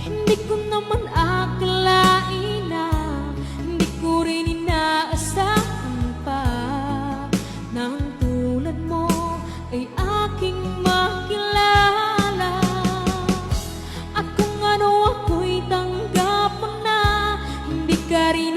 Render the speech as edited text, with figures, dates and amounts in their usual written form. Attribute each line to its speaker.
Speaker 1: Hindi ko naman akalain na hindi ko rin inaasahan pa na ang tulad mo ay aking makilala. At kung ano ako'y tanggap mo na, hindi ka rin